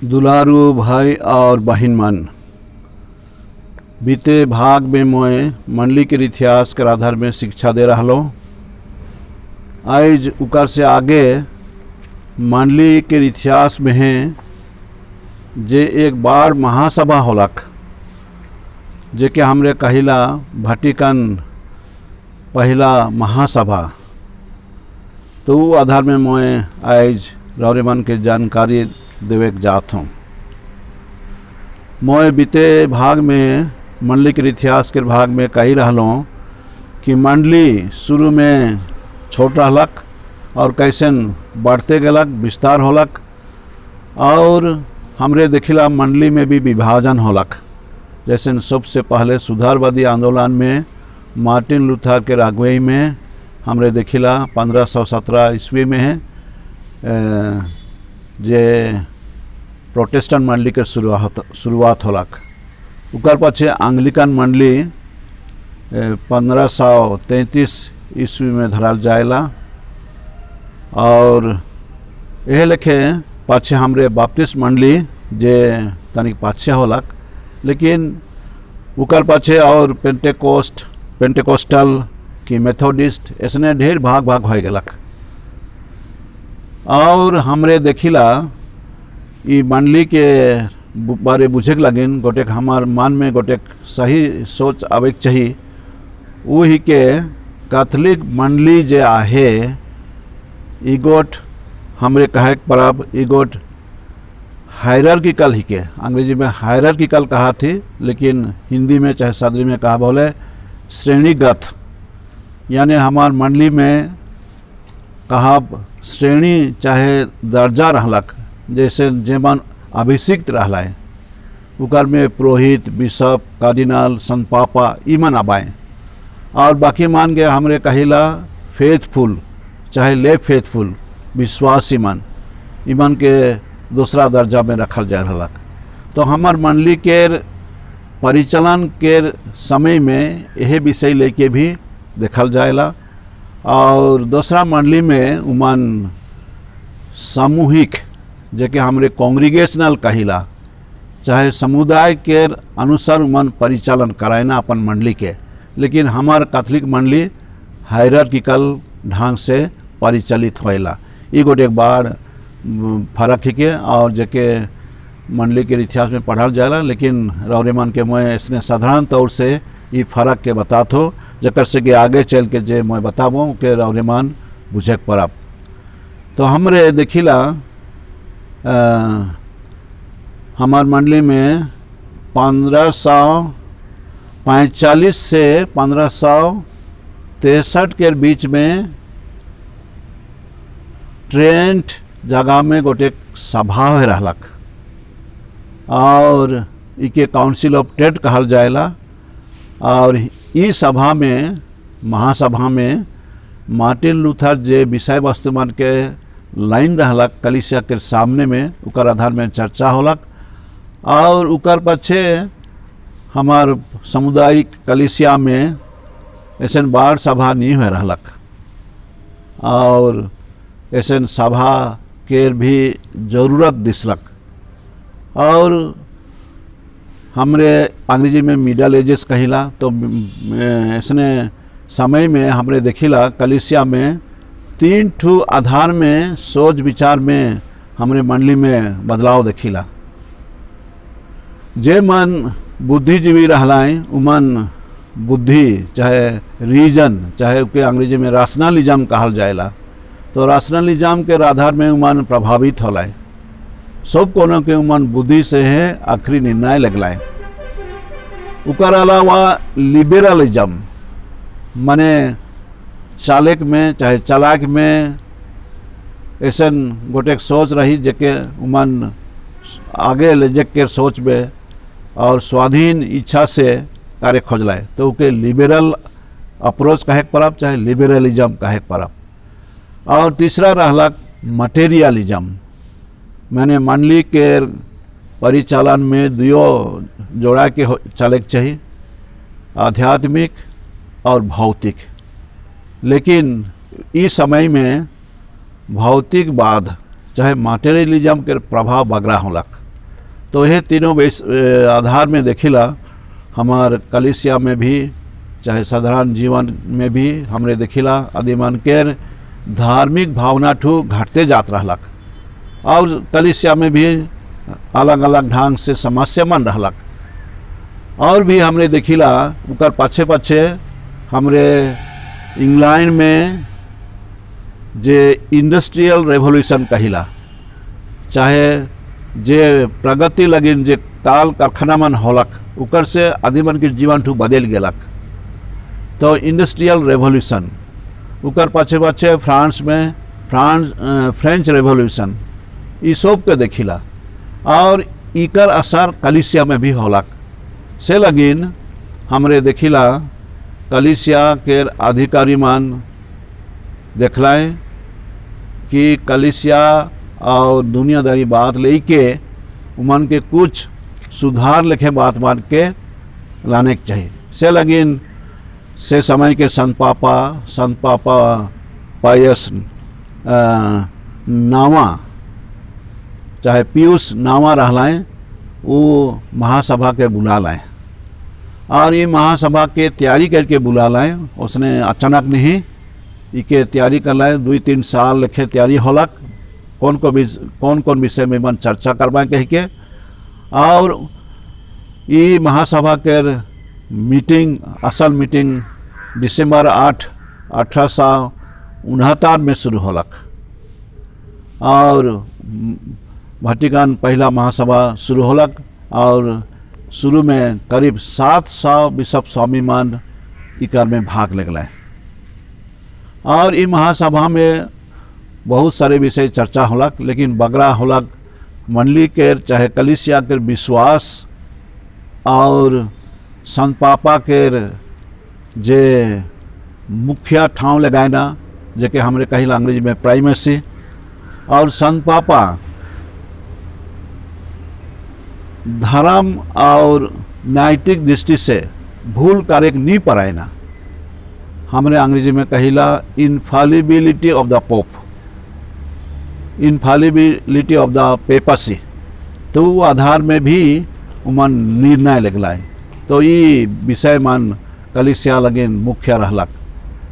दुलारू भाई और बहिन मन, बीते भाग में मैं मंडली के इतिहास के आधार में शिक्षा दे रहा हूँ। आज उकर से आगे मंडली के इतिहास में है जे एक बार महासभा होलक, जे के हमरे कहिला वाटिकन पहला महासभा। तो वो आधार में मैं आज रौरेमन के जानकारी देवे जात हूँ। मैं बीते भाग में मंडली के इतिहास के भाग में कही रहूँ कि मंडली शुरू में छोट रहलक और कैसन बढ़ते गलक, विस्तार होलक और हमरे देखिला मंडली में भी विभाजन होलक। जैसे सबसे पहले सुधारवादी आंदोलन में मार्टिन लूथर के अगुवाई में हमरे देखिला 1517 ईस्वी में है जे प्रोटेस्टेंट मंडली के शुरुआत होलक। उकर पछे एंग्लिकन मंडली 1533 ईस्वी में धराल जाएला और यह लेखे पाछे हमरे बाप्टिस्ट मंडली जे तनिक पाछे होलक, लेकिन उकर पाछे और पेंटेकोस्टल की मेथोडिस्ट ऐसने ढेर भाग भाग हो गलक। और हमरे देखिला ई मंडली के बारे बुझे लगिन गोटेक हमार मन में गोटेक सही सोच आवे चाहिए। वही के कैथोलिक मंडली जे आहे इगोट हमरे कहे परब इगोट हायरार्किकल ही के, अंग्रेजी में हायरार्किकल कहा थी, लेकिन हिंदी में चाहे सदरी में कहा बोले श्रेणीगत। यानी हमार मंडली में कहा श्रेणी चाहे दर्जा रहलक, जैसे जेमन अभिषिक्त रहला है उकर में पुरोहित, बिशप, कार्डिनल, संत पापा इमन आबाए। और बाकी मान के हमरे कहिला फेथफुल चाहे ले फेथफुल विश्वासी मन इमन के दूसरा दर्जा में रखल जा रहलक। तो हमार मंडली के परिचालन के समय में यह विषय लेके भी देखल जाएला। और दूसरा मंडली में उमन सामूहिक जेके हमरे कांग्रीगेशनल कहिला चाहे समुदाय के अनुसार उमन परिचालन करायना अपन मंडली के, लेकिन हमार कैथोलिक मंडली हायरार्किकल ढंग से परिचालित होएला। ई गोटे बार फर्क ही के और जेके मंडली के इतिहास में पढ़ल जाएला, लेकिन रौरेमन के मैं इसने साधारण तौर से ये फर्क के बतात हो जकर से कि आगे चल के जे मैं बताबो के रौरेमन बुझे परब। तो हमरे देखिला हमार मंडली में 1545 से 1563 के बीच में ट्रेंट जगह में गोटे सभा हो रहलक और इके काउंसिल ऑफ ट्रेंट कहल जाएला। और ई सभा में महासभा में मार्टिन लूथर जे विषय वस्तु मन के लाइन रहलक कलीसिया के सामने में उकर आधार में चर्चा होलक। और उकर पछे हमार सामुदायिक कलीसिया में ऐसे बार सभा नहीं हो रहलक और ऐसे सभा के भी जरूरत दिसलक। और हमरे अंग्रेजी में मिडल एजेस कहिला। तो इसने समय में हमरे देखिला कलीसिया में 3 ठू आधार में सोच विचार में हमरे मंडली में बदलाव देखिला। जे मन बुद्धिजीवी रहलाएं उमन बुद्धि चाहे रीजन चाहे के अंग्रेजी में राशनलिज्म कहल जाएला। तो राशनलिज्म के आधार में उमन प्रभावित होलाए, सब कोनो के उमन बुद्धि से है आखिरी निर्णय लगलाए। उकर अलावा लिबरलिज्म माने चालक में चाहे चलाक में ऐसा गोटे सोच रही जेके उमन आगे ले जग के सोच में और स्वाधीन इच्छा से कार्य खोजलाए। तो उके लिबरल अप्रोच कहे परब चाहे लिबरलिज्म कहे परब। और तीसरा रहलक मटेरियलिज्म, मैंने मंडली के परिचालन में दुयो जोड़ा के चले चाहिए, आध्यात्मिक और भौतिक। लेकिन इस समय में भौतिकवाद चाहे मटेरियलिज्म के प्रभाव बगरा होलक। तो यह तीनों आधार में देखिला हमार कलिसिया में भी चाहे साधारण जीवन में भी हमरे देखिला आदिमान के धार्मिक भावना ठू घटते जात रहलक और कलिसिया में भी अलग अलग ढंग से समस्या मन रहलक। और भी हमरे देखिला उकर पाछे पाछे हमरे इंग्लैंड में जे इंडस्ट्रियल रेवोल्यूशन कहिला चाहे जे प्रगति लगिन जे काल कारखाना मन होलक उकर से आदिमन के जीवन ठू बदल गेलक। तो इंडस्ट्रियल रेवोल्यूशन उकर पाछे पाछे फ्रांस में फ्रेंच रेवोल्यूशन ई सब के देखिला और इकर असर कलिसिया में भी होलक। से लगिन हमरे देखिला कलिसिया के अधिकारी मान देखलाए कि कलिसिया और दुनियादारी बात लेके उमन के कुछ सुधार लिखे बात मान के लाने के चाहिए। से लगिन से समय के संत पापा पायस नावा चाहे पीयूष नावा रहलाएँ वो महासभा के बुला लाएँ और ये महासभा के तैयारी करके बुला लाएँ। उसने अचानक नहीं इके तैयारी कर लाए 2-3 साल लिखे तैयारी होलक कौन कौन विषय में मन चर्चा करवाए कह के। और ये महासभा के मीटिंग असल मीटिंग दिसंबर 8 1869 में शुरू होलक और वाटिकन पहला महासभा शुरू होलक और शुरू में करीब 700 बिशप स्वामी मान इकर में भाग लगल। और ई महासभा में बहुत सारे विषय चर्चा होलक लेकिन बगरा होलक मंडली के चाहे कलिसिया के विश्वास और संत पापा के जे मुखिया ठाव लगाना जेके हमरे कहिला अंग्रेजी में प्राइमेसी और संत पापा धर्म और नैतिक दृष्टि से भूल कार्य नहीं परायना हमरे अंग्रेजी में कहिला infallibility of the Pope infallibility of the papacy. तो वो आधार में भी उमन निर्णय लगलाए। तो ये विषय मान कलिसिया लगिन मुख्य रहलक।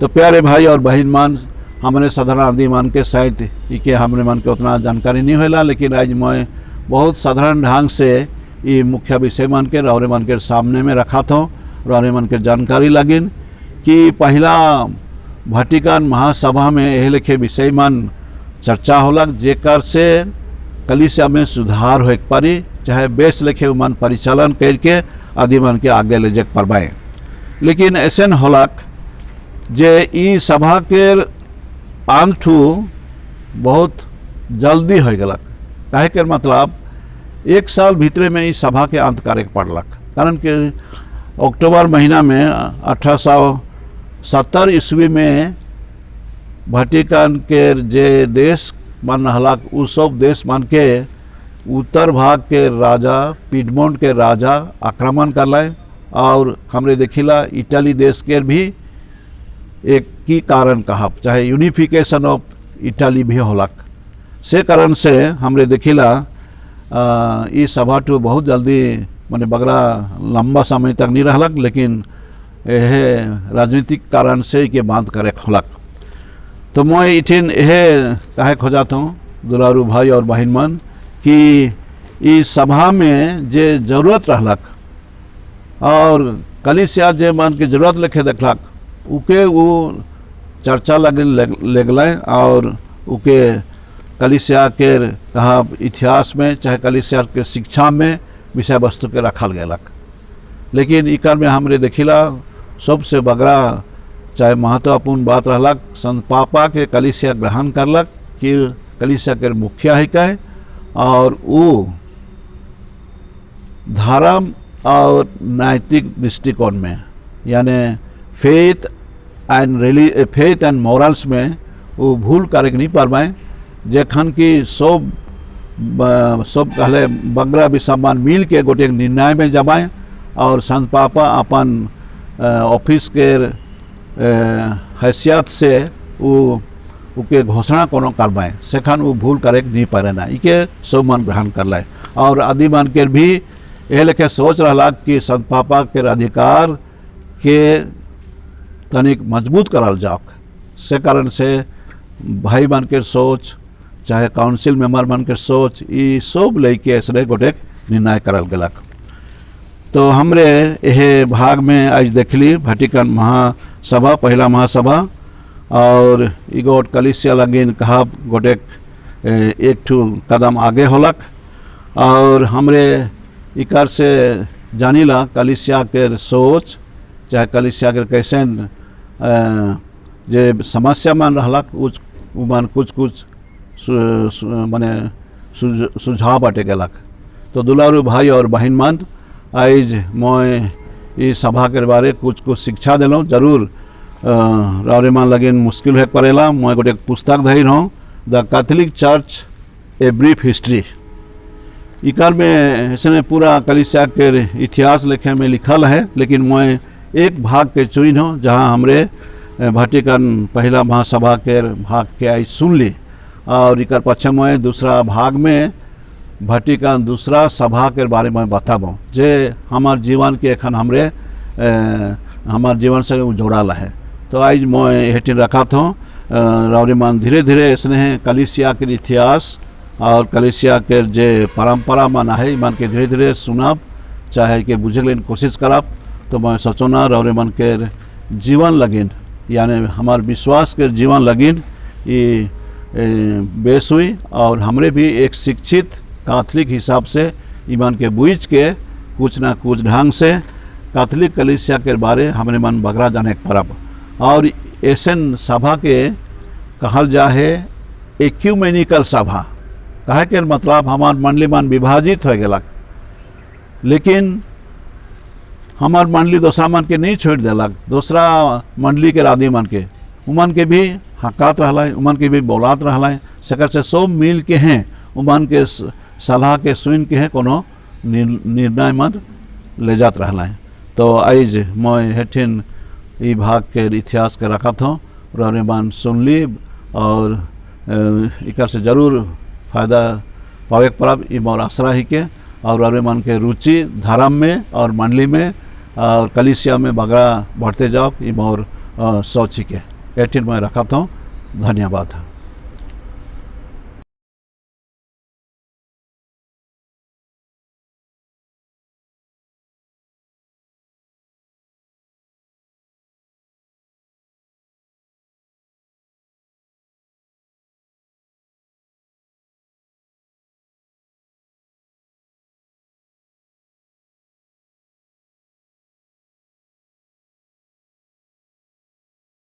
तो प्यारे भाई और बहन मान हमारे साधारण आदमी मान के शायद के हमरे मन के उतना जानकारी नहीं होला लेकिन आज मैं बहुत साधारण ढंग से ये मुख्य विषय मान के रौरे मन के सामने में रखा था। रौरे मन के जानकारी लगिन कि पहला वाटिकन महासभा में यह लिखे विषय मान चर्चा होलक जेकर से कलिसिया में सुधार हो पारी चाहे बेस लिखे मन परिचालन करके आदि मन के आगे ले जा पाए। लेकिन ऐसे होलक जे ई सभा के अंत बहुत जल्दी हो गलक कहे के मतलब 1 साल भीतर में इस सभा के अंत करे पड़लक। कारण कि अक्टूबर महीना में 1870 ईस्वी में वाटिकन के जे देश मान रहलक उ सब देश मान के उत्तर भाग के राजा पिडमोंट के राजा आक्रमण करलाए और हमरे देखिला इटली देश के भी एक की कारण कहब चाहे यूनिफिकेशन ऑफ इटली भी होलक। से कारण से हमरे देखिला ये सभा टू बहुत जल्दी माने बगरा लंबा समय तक नहीं रहलक लेकिन यह राजनीतिक कारण से के बात करे होलक। तो मैं इठिन यह कहे खोजाता हूँ दुलारू भाई और बहन मन कि इस सभा में जे जरूरत रहलक और कलिसिया जे मन के जरूरत लिखे देखलक उके वो चर्चा लगल और उके कलिसिया के कहा इतिहास में चाहे कलिसिया के शिक्षा में विषय वस्तु के रखल गलक। लेकिन इकर में हमरे देखिला सबसे बगरा चाहे महत्वपूर्ण बात रहलक संत पापा के कलिसिया ग्रहण करलक कि कलिसिया के मुखिया है कहे और वो धर्म और नैतिक दृष्टिकोण में यानी फेथ एंड मॉरल्स में वो भूल करे नहीं पाए जखन कि सब कहले बगरा विसम्मान मिल के गोटे निर्णय में जमाए और संत पापा अपन ऑफिस के हैसियत से वो उके घोषणा कोनो करवाए सेखान वो भूल करे नहीं पारे ना इके सब मन ग्रहण कर लाए और आदि मन के भी ये लेके सोच रहा कि संत पापा के अधिकार के तनिक मजबूत करल जाओ से कारण से भाई मन के सोच चाहे काउंसिल मेंबर मन के सोच ये सब लेके ऐसे गोटे निर्णय करल गलक। तो हमरे यह भाग में आज देखली वेटिकन महासभा पहला महासभा और इगोट कलिसिया लगिन कहा गोटे एक ठू कदम आगे होलक और हमरे इकर से जानिला कलिसिया के सोच चाहे कलिसिया के कैसे जे समस्या मान रहलक मन कुछ माने सुझाव बाटे गलक। तो दुलारू भाई और बहन मन आज मैं इस सभा के बारे कुछ शिक्षा दिलों जरूर रावरे मान लगिन मुश्किल है पड़ेला। मैं गोटे पुस्तक धैर हूँ the Catholic church a brief history इकार में इसने पूरा कलिसिया के इतिहास लिखे में लिखल है लेकिन मैं एक भाग के चुन हूँ जहाँ हमरे वेटिकन पहला महासभा के भाग के आज सुन ली और इकर पश्चिम में दूसरा भाग में वेटिकन दूसरा सभा के बारे में बताबो जे हमार जीवन के एखन हमरे हमार जीवन से जोड़ाला है। तो आज मैं हेटिन रखा था रावरीमान धीरे धीरे इसने कलिसिया के इतिहास और कलिसिया के जे परंपरा माना है मान के धीरे धीरे सुनब चाहे कि बुझे लेन कोशिश करब। तो मैं सोचना रावरीमान के जीवन लगिन यानी हमार विश्वास के जीवन लगिन ये बेस हुई और हमरे भी एक शिक्षित कैथोलिक हिसाब से ईमान के बुझ के कुछ ना कुछ ढंग से कैथोलिक कलिसिया के बारे हमरे मन बगरा जाने परब और ऐसन सभा के कहल जा है एक्यूमेनिकल सभा कहे के मतलब हमार मंडली मन विभाजित हो गलक लेकिन हमार मंडली दूसरा मन के नहीं छोड़ दिलक दूसरा मंडली के आदमी मन के उमन के भी हकात रहला है उमन के भी बोलात रहला है सकर से सब मिल के हैं उमन के सलाह के सुन के हैं कोनो निर्णय मन ले जात रहला है। तो आज मैं हेठिन ई भाग के इतिहास के रखा था और मान सुन ली और इकर से जरूर फायदा पावे परब ई मोर आसरा ही के और मन के रुचि धर्म में और मंडली में और कलिसिया में बगड़ा बढ़ते जाओ ई मोर सोच ही के एठिन मैं रखा था। धन्यवाद।